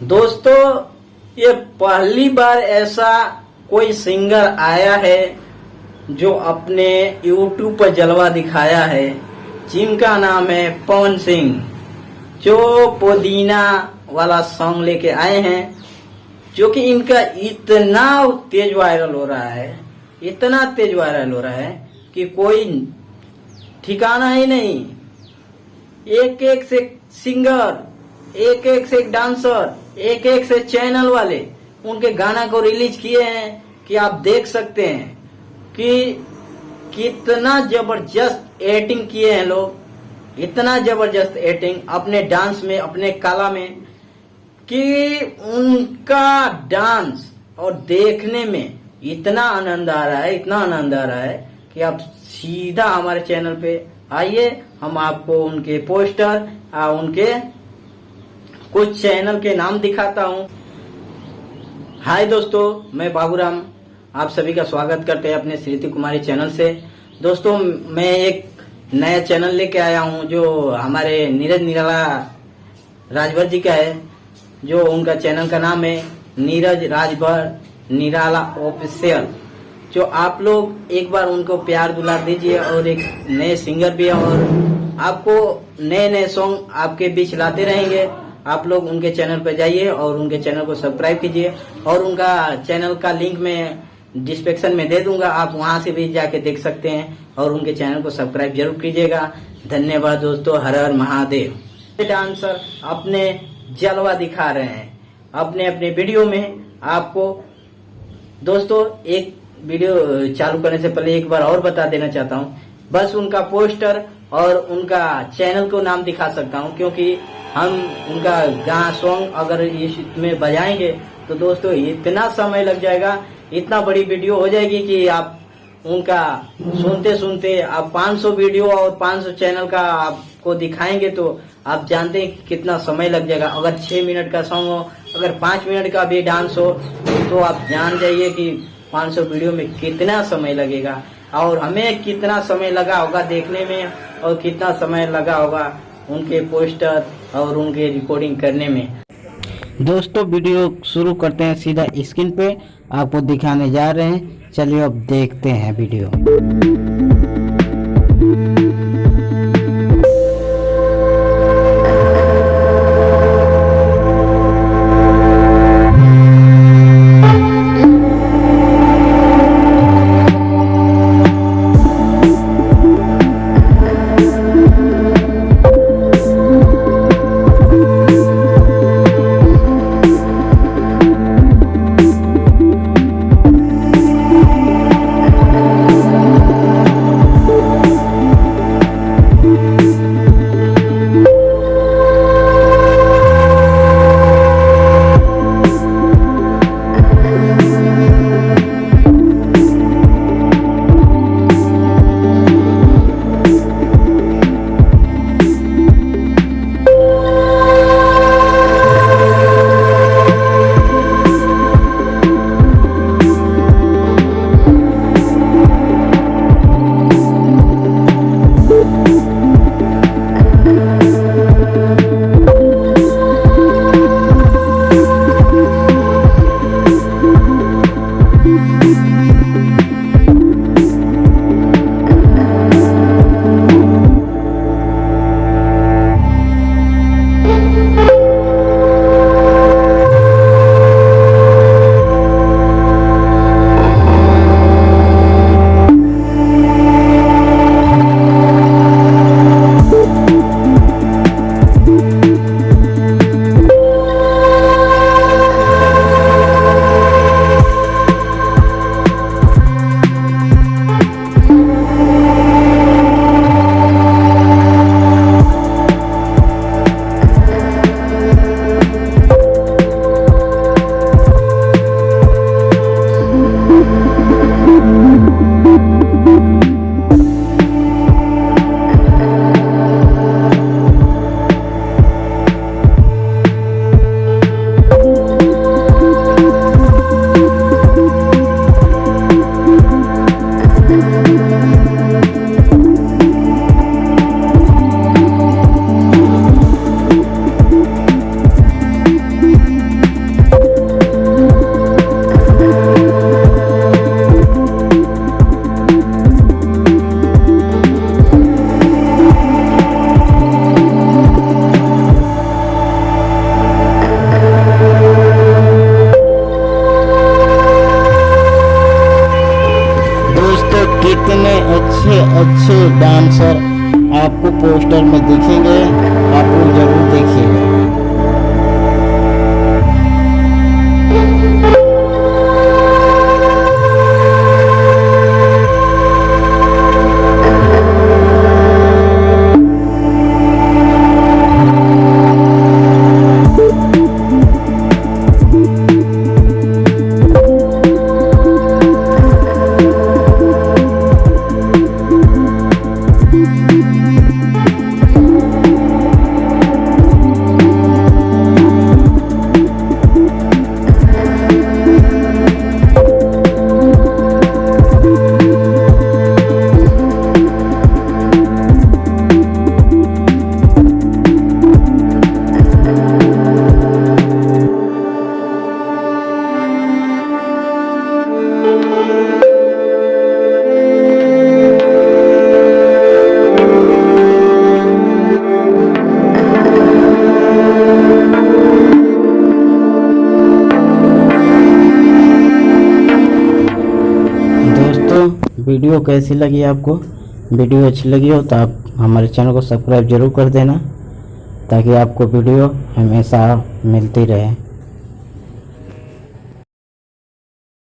दोस्तों, ये पहली बार ऐसा कोई सिंगर आया है जो अपने YouTube पर जलवा दिखाया है, जिनका नाम है पवन सिंह, जो पुदीना वाला सॉन्ग लेके आए हैं, जो कि इनका इतना तेज वायरल हो रहा है, इतना तेज वायरल हो रहा है कि कोई ठिकाना ही नहीं। एक एक से सिंगर, एक एक से डांसर, एक एक से चैनल वाले उनके गाना को रिलीज किए हैं कि आप देख सकते हैं कि कितना जबरदस्त एक्टिंग किए हैं लोग, इतना जबरदस्त एक्टिंग अपने डांस में, अपने कला में, कि उनका डांस और देखने में इतना आनंद आ रहा है, इतना आनंद आ रहा है कि आप सीधा हमारे चैनल पे आइए, हम आपको उनके पोस्टर, उनके कुछ चैनल के नाम दिखाता हूँ। हाय दोस्तों, मैं बाबूराम आप सभी का स्वागत करते हैं अपने श्रीति कुमारी चैनल से। दोस्तों, मैं एक नया चैनल लेके आया हूँ जो हमारे नीरज निराला राजभर जी का है, जो उनका चैनल का नाम है नीरज राजभर निराला ऑफिशियल। जो आप लोग एक बार उनको प्यार दुलार दीजिए, और एक नए सिंगर भी है और आपको नए नए सॉन्ग आपके बीच लाते रहेंगे। आप लोग उनके चैनल पर जाइए और उनके चैनल को सब्सक्राइब कीजिए, और उनका चैनल का लिंक मैं डिस्क्रिप्शन में दे दूंगा, आप वहां से भी जाके देख सकते हैं, और उनके चैनल को सब्सक्राइब जरूर कीजिएगा। धन्यवाद दोस्तों, हर हर महादेव। डांसर अपने जलवा दिखा रहे हैं अपने अपने वीडियो में। आपको दोस्तों एक वीडियो चालू करने से पहले एक बार और बता देना चाहता हूँ, बस उनका पोस्टर और उनका चैनल को नाम दिखा सकता हूँ, क्योंकि हम उनका गाना सॉन्ग अगर इसमें बजाएंगे तो दोस्तों इतना समय लग जाएगा, इतना बड़ी वीडियो हो जाएगी कि आप उनका सुनते सुनते आप 500 वीडियो और 500 चैनल का आपको दिखाएंगे तो आप जानते हैं कि कितना समय लग जाएगा। अगर 6 मिनट का सॉन्ग हो, अगर 5 मिनट का भी डांस हो, तो आप जान जाइए कि 500 वीडियो में कितना समय लगेगा, और हमें कितना समय लगा होगा देखने में, और कितना समय लगा होगा उनके पोस्टर और उनके रिकॉर्डिंग करने में। दोस्तों, वीडियो शुरू करते हैं, सीधा स्क्रीन पे आपको दिखाने जा रहे हैं। चलिए अब देखते हैं वीडियो। डांसर आपको पोस्टर में दिखेंगे, आप लोग जरूर देखिएगा। वीडियो कैसी लगी आपको? वीडियो अच्छी लगी हो तो आप हमारे चैनल को सब्सक्राइब जरूर कर देना, ताकि आपको वीडियो हमेशा मिलती रहे।